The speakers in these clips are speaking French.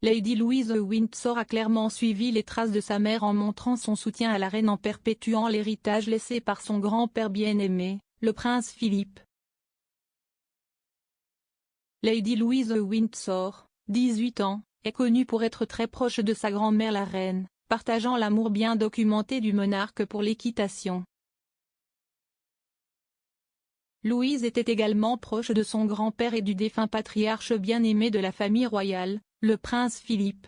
Lady Louise de Windsor a clairement suivi les traces de sa mère en montrant son soutien à la reine en perpétuant l'héritage laissé par son grand-père bien-aimé, le prince Philippe. Lady Louise de Windsor, 18 ans, est connue pour être très proche de sa grand-mère la reine, partageant l'amour bien documenté du monarque pour l'équitation. Louise était également proche de son grand-père et du défunt patriarche bien-aimé de la famille royale, le prince Philippe.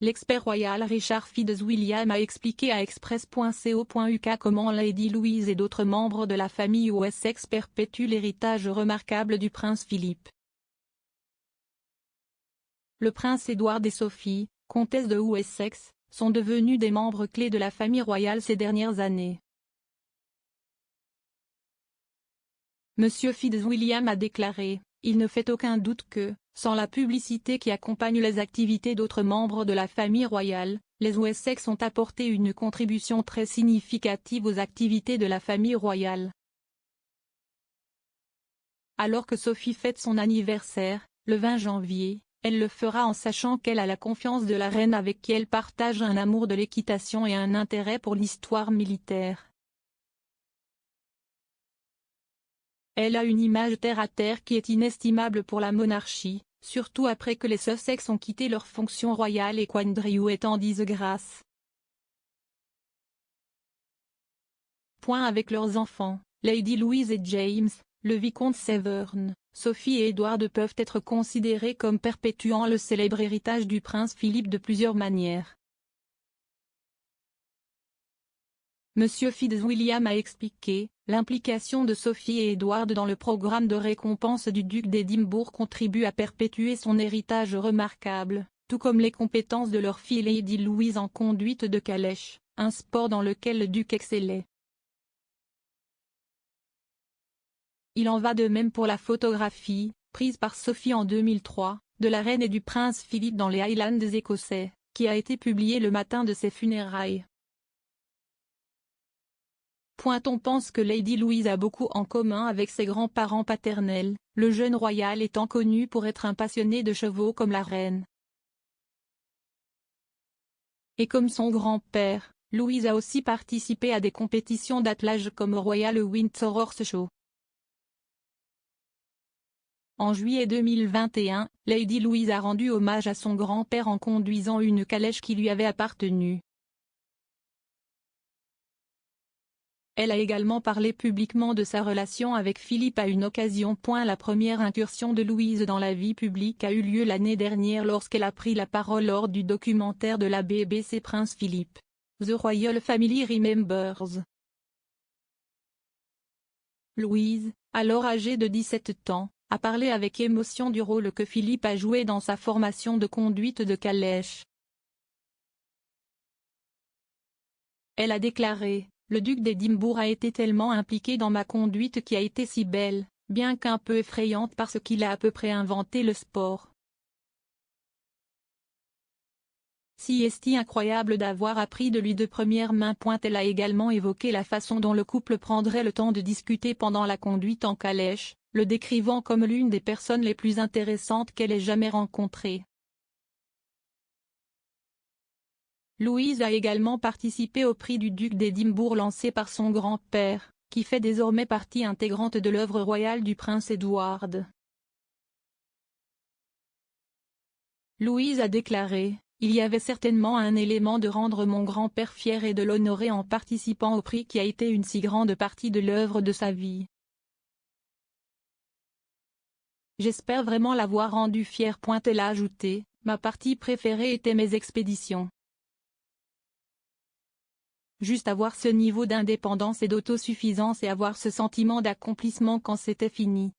L'expert royal Richard Fitzwilliam a expliqué à express.co.uk comment Lady Louise et d'autres membres de la famille Wessex perpétuent l'héritage remarquable du prince Philippe. Le prince Édouard et Sophie, comtesse de Wessex, sont devenus des membres clés de la famille royale ces dernières années. Monsieur Fitzwilliam a déclaré, « Il ne fait aucun doute que, sans la publicité qui accompagne les activités d'autres membres de la famille royale, les Wessex ont apporté une contribution très significative aux activités de la famille royale. » Alors que Sophie fête son anniversaire, le 20 janvier, elle le fera en sachant qu'elle a la confiance de la reine avec qui elle partage un amour de l'équitation et un intérêt pour l'histoire militaire. Elle a une image terre-à-terre qui est inestimable pour la monarchie, surtout après que les Sussex ont quitté leur fonction royale et qu'Andrew est en disgrâce. Avec leurs enfants, Lady Louise et James, le vicomte Severn, Sophie et Edward peuvent être considérés comme perpétuant le célèbre héritage du prince Philippe de plusieurs manières. Monsieur Fitzwilliam a expliqué, l'implication de Sophie et Edward dans le programme de récompense du duc d'Édimbourg contribue à perpétuer son héritage remarquable, tout comme les compétences de leur fille Lady Louise en conduite de calèche, un sport dans lequel le duc excellait. Il en va de même pour la photographie, prise par Sophie en 2003, de la reine et du prince Philippe dans les Highlands écossais, qui a été publiée le matin de ses funérailles. On pense que Lady Louise a beaucoup en commun avec ses grands-parents paternels, le jeune royal étant connu pour être un passionné de chevaux comme la reine. Et comme son grand-père, Louise a aussi participé à des compétitions d'attelage comme au Royal Windsor Horse Show. En juillet 2021, Lady Louise a rendu hommage à son grand-père en conduisant une calèche qui lui avait appartenu. Elle a également parlé publiquement de sa relation avec Philippe à une occasion. La première incursion de Louise dans la vie publique a eu lieu l'année dernière lorsqu'elle a pris la parole lors du documentaire de la BBC Prince Philip, The Royal Family Remembers. Louise, alors âgée de 17 ans, a parlé avec émotion du rôle que Philippe a joué dans sa formation de conduite de calèche. Elle a déclaré, « Le duc d'Édimbourg a été tellement impliqué dans ma conduite qui a été si belle, bien qu'un peu effrayante parce qu'il a à peu près inventé le sport. Si est incroyable d'avoir appris de lui de première main. » Elle a également évoqué la façon dont le couple prendrait le temps de discuter pendant la conduite en calèche, le décrivant comme l'une des personnes les plus intéressantes qu'elle ait jamais rencontrées. Louise a également participé au prix du duc d'Édimbourg lancé par son grand-père, qui fait désormais partie intégrante de l'œuvre royale du prince Édouard. Louise a déclaré, « Il y avait certainement un élément de rendre mon grand-père fier et de l'honorer en participant au prix qui a été une si grande partie de l'œuvre de sa vie. J'espère vraiment l'avoir rendu fier. » Elle a ajouté, « Ma partie préférée était mes expéditions. Juste avoir ce niveau d'indépendance et d'autosuffisance et avoir ce sentiment d'accomplissement quand c'était fini. »